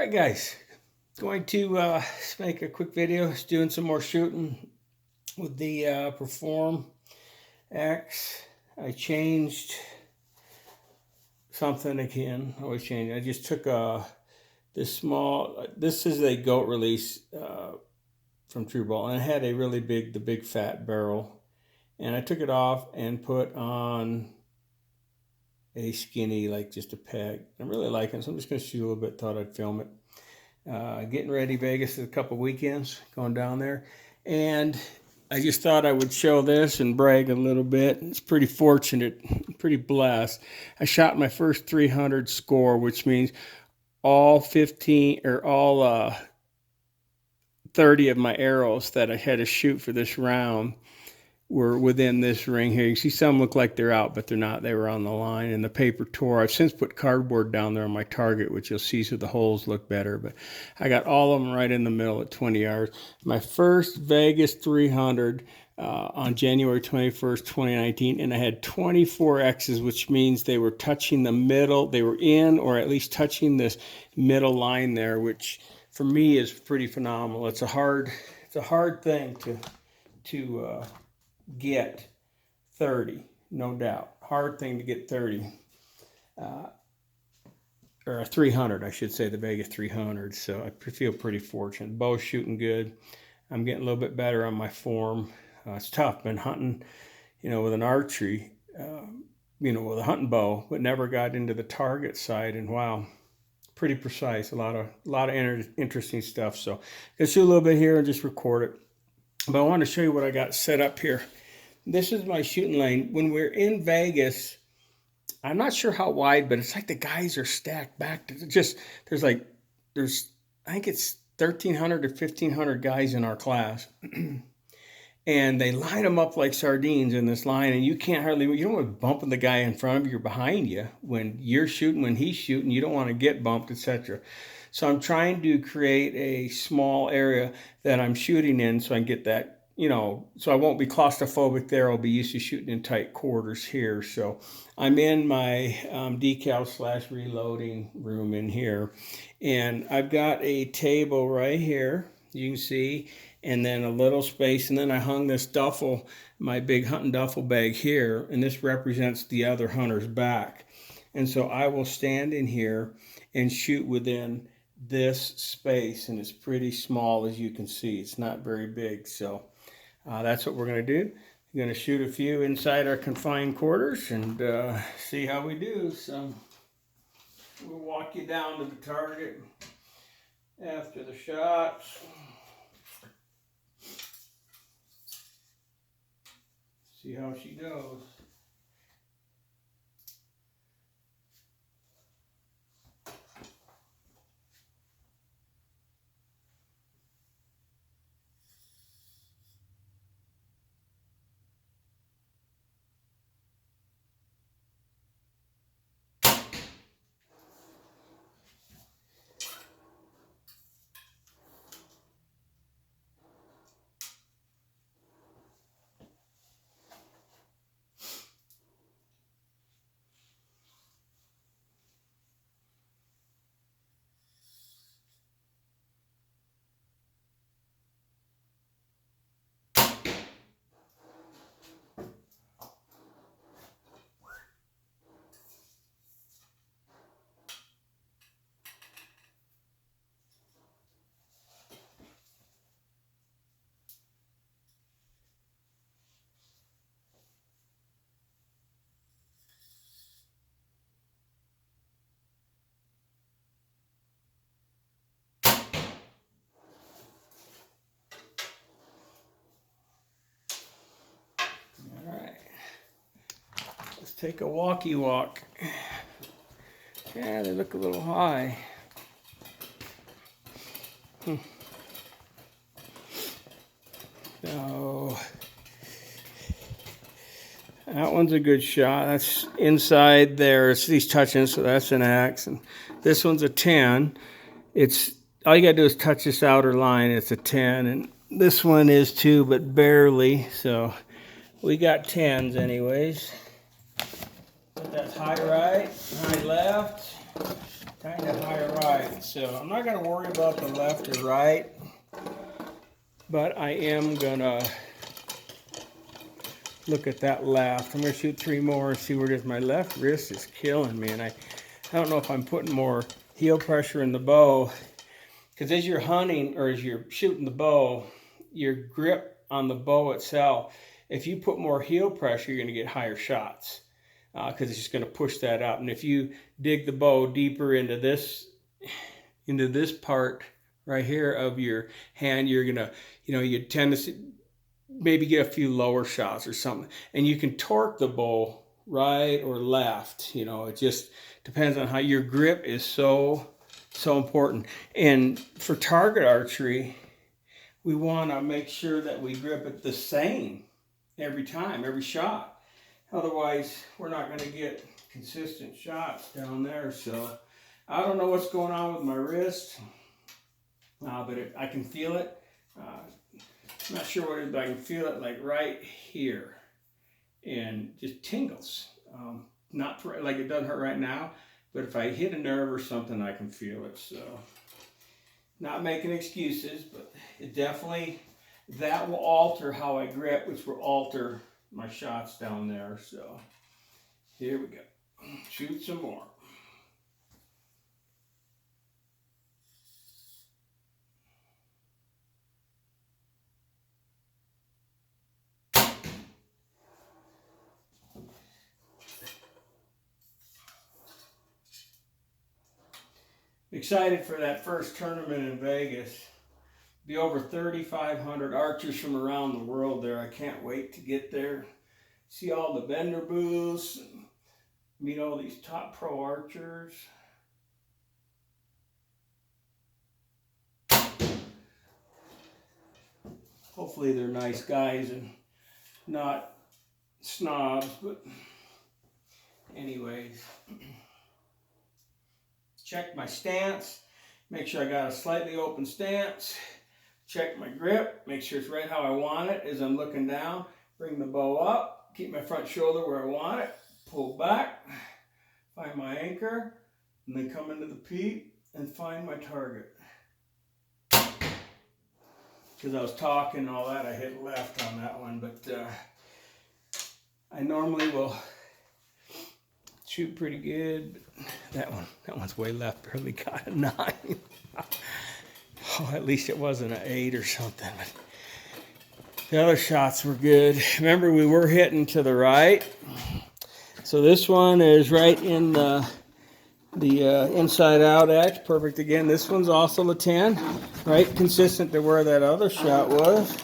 Alright guys, going to make a quick video. Just doing some more shooting with the Perform X. I changed something again. I always change. I just took this is a goat release from TruBall, and it had a really big, the big fat barrel. And I took it off and put on a skinny, like just a peg. I'm really liking it, so I'm just going to shoot a little bit. Thought I'd film it. Getting ready, Vegas is a couple weekends, going down there. And I just thought I would show this and brag a little bit. It's pretty fortunate, pretty blessed. I shot my first 300 score, which means all 15 or all 30 of my arrows that I had to shoot for this round were within this ring here. You see some look like they're out, but they're not. They were on the line, and the paper tore. I've since put cardboard down there on my target, which you'll see so the holes look better, but I got all of them right in the middle at 20 yards. My first Vegas 300 on January 21st, 2019, and I had 24 X's, which means they were touching the middle. They were in, or at least touching this middle line there, which for me is pretty phenomenal. It's a hard thing to get 30, no doubt. Hard thing to get 30. Or a 300, I should say, the Vegas 300. So I feel pretty fortunate. Bow's shooting good. I'm getting a little bit better on my form. It's tough. Been hunting, with an archery, with a hunting bow, but never got into the target side. And wow, pretty precise. A lot of interesting stuff. So I'll shoot a little bit here and just record it. But I want to show you what I got set up here. This is my shooting lane. When we're in Vegas, I'm not sure how wide, but it's like the guys are stacked back. There's I think it's 1,300 to 1,500 guys in our class. And they line them up like sardines in this line, and you don't want to bumping the guy in front of you or behind you when you're shooting, when he's shooting. You don't want to get bumped, etc. So I'm trying to create a small area that I'm shooting in so I can get that, so I won't be claustrophobic there. I'll be used to shooting in tight quarters here. So I'm in my decal / reloading room in here, and I've got a table right here, you can see, and then a little space, and then I hung this duffel, my big hunting duffel bag here, and this represents the other hunter's back. And so I will stand in here and shoot within this space, and it's pretty small, as you can see. It's not very big. So that's what we're going to do. We're going to shoot a few inside our confined quarters and see how we do. So we'll walk you down to the target after the shots. See how she goes. Let's take a walkie walk. Yeah, they look a little high. So that one's a good shot. That's inside there. He's touching, so that's an X. And this one's a 10. It's all you gotta do is touch this outer line. It's a 10, and this one is too, but barely. So we got 10s anyways. But that's high right, high left. kind of high right. So I'm not going to worry about the left or right, but I am going to look at that left. I'm going to shoot 3 more and see where it is. My left wrist is killing me, and I don't know if I'm putting more heel pressure in the bow, because as you're hunting or as you're shooting the bow, your grip on the bow itself, if you put more heel pressure, you're going to get higher shots, because it's just going to push that up. And if you dig the bow deeper into this part right here of your hand, you're going to, you tend to maybe get a few lower shots or something. And you can torque the bow right or left. It just depends on how your grip is so important. And for target archery, we want to make sure that we grip it the same every time, every shot. Otherwise, we're not going to get consistent shots down there. So I don't know what's going on with my wrist, but I can feel it. I'm not sure what it is, but I can feel it like right here, and just tingles. Not like it doesn't hurt right now, but if I hit a nerve or something, I can feel it. So, not making excuses, but it definitely, that will alter how I grip, which will alter my shots down there. So, here we go. Shoot some more. Excited for that first tournament in Vegas. Be over 3,500 archers from around the world there. I can't wait to get there. See all the vendor booths, and meet all these top pro archers. Hopefully they're nice guys and not snobs, but anyways. Check my stance, make sure I got a slightly open stance. Check my grip, make sure it's right how I want it as I'm looking down. Bring the bow up, keep my front shoulder where I want it. Pull back, find my anchor, and then come into the peep and find my target. Because I was talking and all that, I hit left on that one, but I normally will shoot pretty good. That one's way left, barely got a 9. Oh, at least it wasn't an 8 or something. But the other shots were good. Remember, we were hitting to the right. So this one is right in the inside out X. Perfect again. This one's also a 10, right? Consistent to where that other shot was.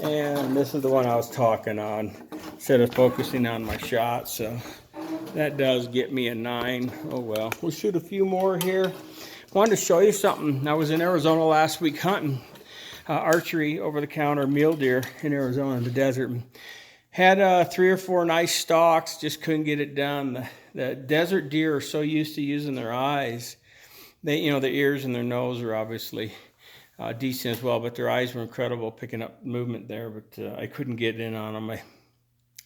And this is the one I was talking on instead of focusing on my shot. So that does get me a 9. Oh well. We'll shoot a few more here. Wanted to show you something. I was in Arizona last week hunting archery over-the-counter mule deer in Arizona in the desert. Had 3 or 4 nice stalks, just couldn't get it done. The desert deer are so used to using their eyes. They, their ears and their nose are obviously decent as well, but their eyes were incredible, picking up movement there, but I couldn't get in on them.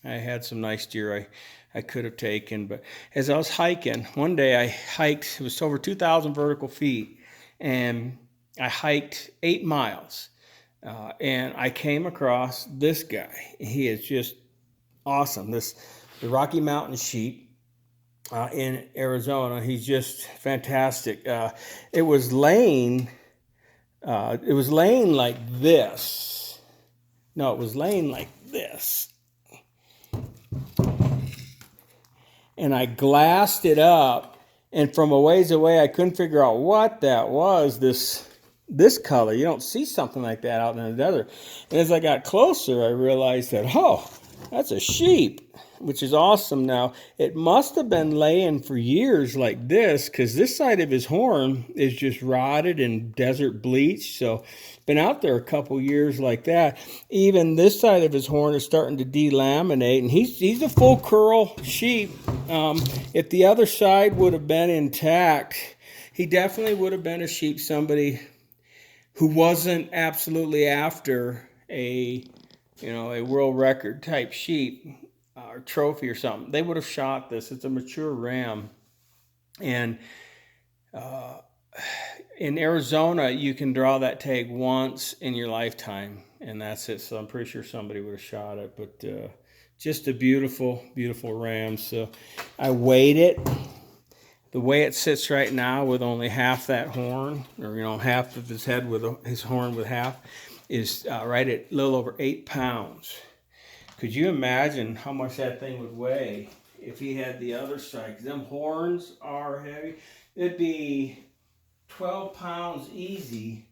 I had some nice deer I could have taken, but as I was hiking, one day I hiked, it was over 2,000 vertical feet, and I hiked 8 miles, and I came across this guy. He is just awesome. The Rocky Mountain sheep in Arizona. He's just fantastic. It was laying like this. No, it was laying like this. And I glassed it up, and from a ways away, I couldn't figure out what that was, this color. You don't see something like that out in the desert. And as I got closer, I realized that, oh, that's a sheep, which is awesome. Now, it must have been laying for years like this, because this side of his horn is just rotted and desert bleached. So been out there a couple years like that. Even this side of his horn is starting to delaminate, and he's a full curl sheep. If the other side would have been intact, he definitely would have been a sheep somebody who wasn't absolutely after a world record type sheep or trophy or something. They would have shot this. It's a mature ram, and In Arizona, you can draw that tag once in your lifetime, and that's it. So I'm pretty sure somebody would have shot it, but just a beautiful, beautiful ram. So I weighed it. The way it sits right now, with only half that horn, or half of his head with his horn with half, is right at a little over 8 pounds. Could you imagine how much that thing would weigh if he had the other side? 'Cause them horns are heavy. It'd be 12 pounds easy,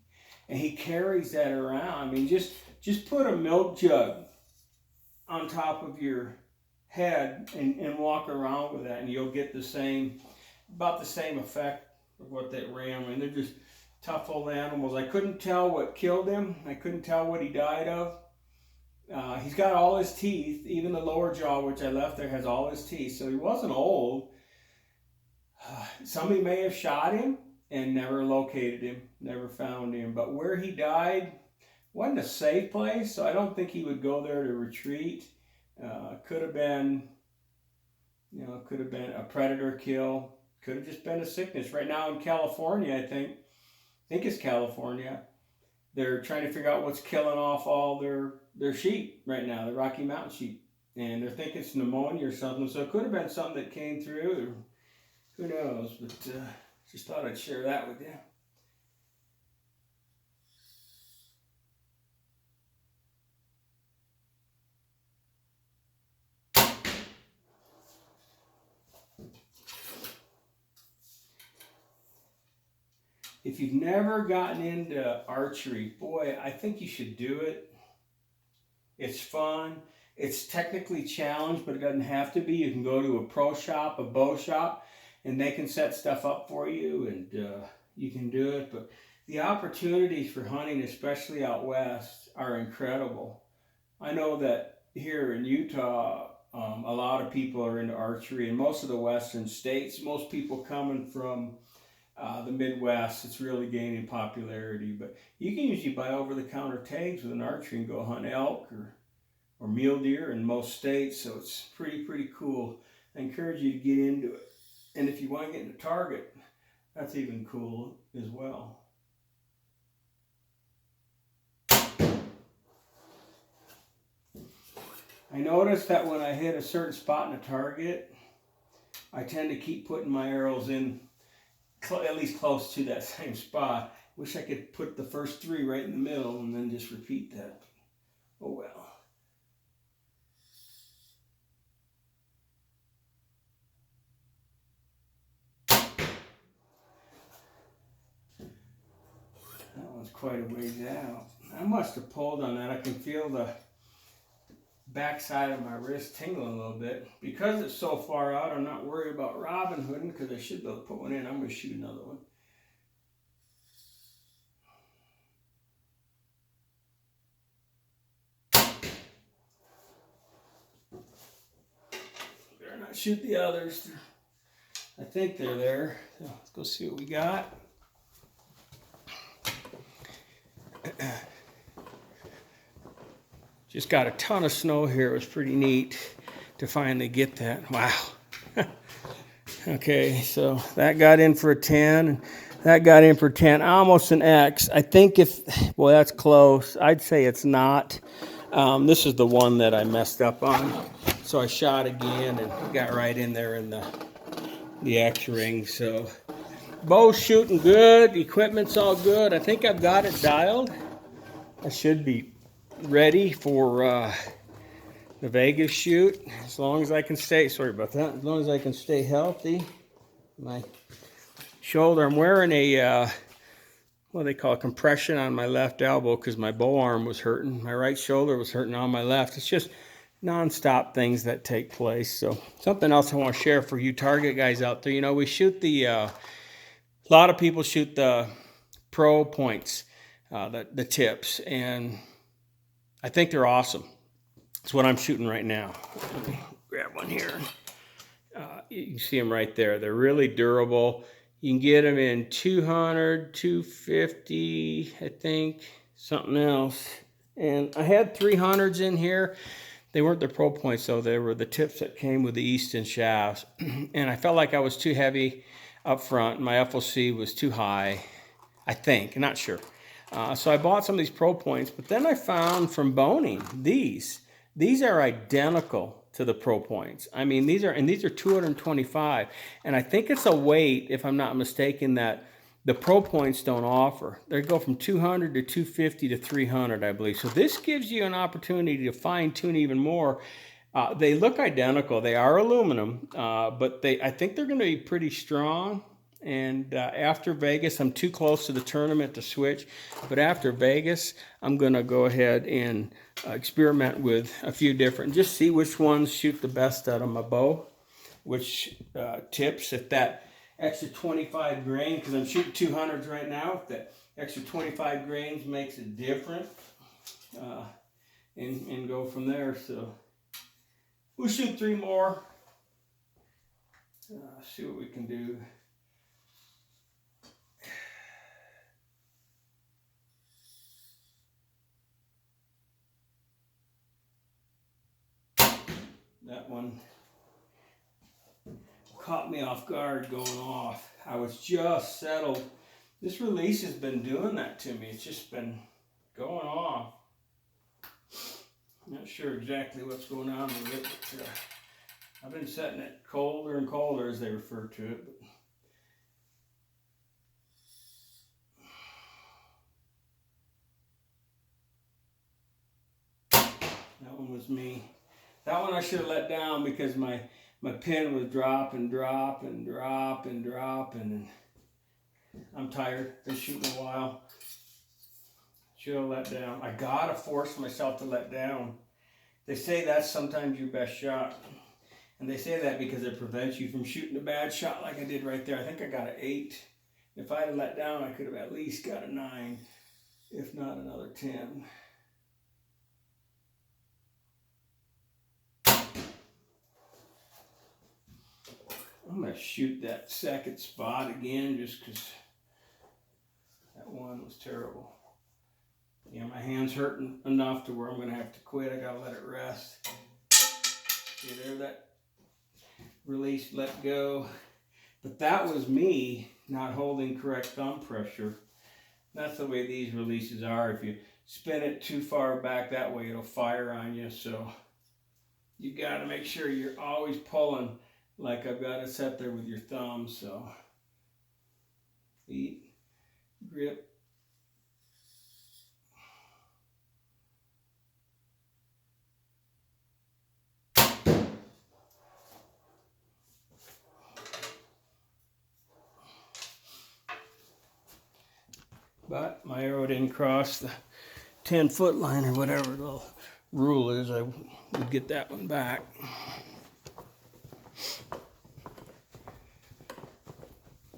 and he carries that around. I mean, just put a milk jug on top of your head and walk around with that, and you'll get about the same effect of what that ram. I mean, they're just tough old animals. I couldn't tell what killed him. I couldn't tell what he died of. He's got all his teeth. Even the lower jaw, which I left there, has all his teeth. So he wasn't old. Somebody may have shot him and never located him, never found him. But where he died wasn't a safe place, so I don't think he would go there to retreat. Could have been a predator kill. Could have just been a sickness. Right now in California, I think it's California, they're trying to figure out what's killing off all their sheep right now, the Rocky Mountain sheep. And they're thinking it's pneumonia or something. So it could have been something that came through. Who knows? But just thought I'd share that with you. If you've never gotten into archery, boy, I think you should do it. It's fun. It's technically challenged, but it doesn't have to be. You can go to a pro shop, a bow shop, and they can set stuff up for you, and you can do it. But the opportunities for hunting, especially out west, are incredible. I know that here in Utah, a lot of people are into archery. In most of the western states, most people coming from the Midwest, it's really gaining popularity. But you can usually buy over-the-counter tags with an archery and go hunt elk or mule deer in most states. So it's pretty cool. I encourage you to get into it. And if you want to get into target, that's even cool as well. I noticed that when I hit a certain spot in a target, I tend to keep putting my arrows in at least close to that same spot. Wish I could put the first 3 right in the middle and then just repeat that. Oh well. That one's quite a ways out. I must have pulled on that. I can feel the backside of my wrist tingling a little bit. Because it's so far out, I'm not worried about Robin Hooding, because I should be able to put one in. I'm going to shoot another one. Better not shoot the others. I think they're there. So let's go see what we got. Just got a ton of snow here. It was pretty neat to finally get that. Wow. Okay, so that got in for a 10. That got in for 10. Almost an X. I think well, that's close. I'd say it's not. This is the one that I messed up on. So I shot again and got right in there in the X ring. So bow's shooting good. Equipment's all good. I think I've got it dialed. I should be ready for the Vegas shoot, as long as I can stay, sorry about that, as long as I can stay healthy. My shoulder, I'm wearing a, what they call compression on my left elbow because my bow arm was hurting. My right shoulder was hurting on my left. It's just non-stop things that take place. So something else I want to share for you target guys out there. We shoot a lot of people shoot the pro points, the tips, and I think they're awesome. That's what I'm shooting right now. Let me grab one here. You can see them right there. They're really durable. You can get them in 200, 250, I think, something else. And I had 300s in here. They weren't the pro points, though. They were the tips that came with the Easton shafts. And I felt like I was too heavy up front. My FOC was too high, I think, not sure. So I bought some of these Pro Points, but then I found from Boning these. These are identical to the Pro Points. I mean, these are 225, and I think it's a weight, if I'm not mistaken, that the Pro Points don't offer. They go from 200 to 250 to 300, I believe. So this gives you an opportunity to fine tune even more. They look identical. They are aluminum, but I think they're going to be pretty strong. And after Vegas, I'm too close to the tournament to switch. But after Vegas, I'm going to go ahead and experiment with a few different, just see which ones shoot the best out of my bow, which tips, if that extra 25 grain, because I'm shooting 200s right now, if that extra 25 grains makes it different, and go from there. So we'll shoot 3 more, see what we can do. That one caught me off guard going off. I was just settled. This release has been doing that to me. It's just been going off. Not sure exactly what's going on with it, but I've been setting it colder and colder, as they refer to it. But that one was me. That one I should have let down because my pin was dropping. And I'm tired. Been shooting a while. Should have let down. I gotta force myself to let down. They say that's sometimes your best shot. And they say that because it prevents you from shooting a bad shot like I did right there. I think I got an 8. If I had let down, I could have at least got a 9, if not another 10. I'm going to shoot that second spot again just because that one was terrible. Yeah, my hand's hurting enough to where I'm going to have to quit. I got to let it rest. See there, that release, let go. But that was me not holding correct thumb pressure. That's the way these releases are. If you spin it too far back that way, it'll fire on you. So you got to make sure you're always pulling like I've got it set there with your thumb. So feet, grip. But my arrow didn't cross the 10-foot line or whatever the rule is. I would get that one back.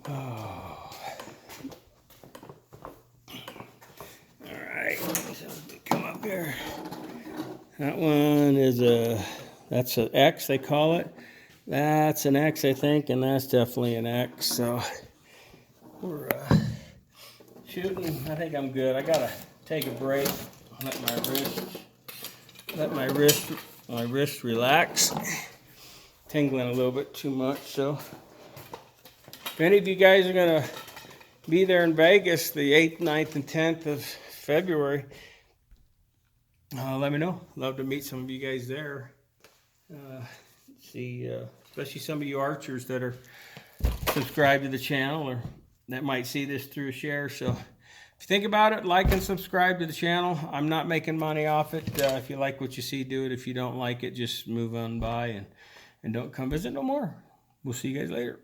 Oh. All right, so come up here. That one is that's an X, they call it. That's an X, I think, and that's definitely an X. So we're shooting. I think I'm good. I gotta take a break. Let my wrist relax. Tingling a little bit too much. So if any of you guys are gonna be there in Vegas the 8th, 9th, and 10th of February, let me know. Love to meet some of you guys there. Especially some of you archers that are subscribed to the channel or that might see this through a share. So if you think about it, like and subscribe to the channel. I'm not making money off it. If you like what you see, do it. If you don't like it, just move on by and don't come visit no more. We'll see you guys later.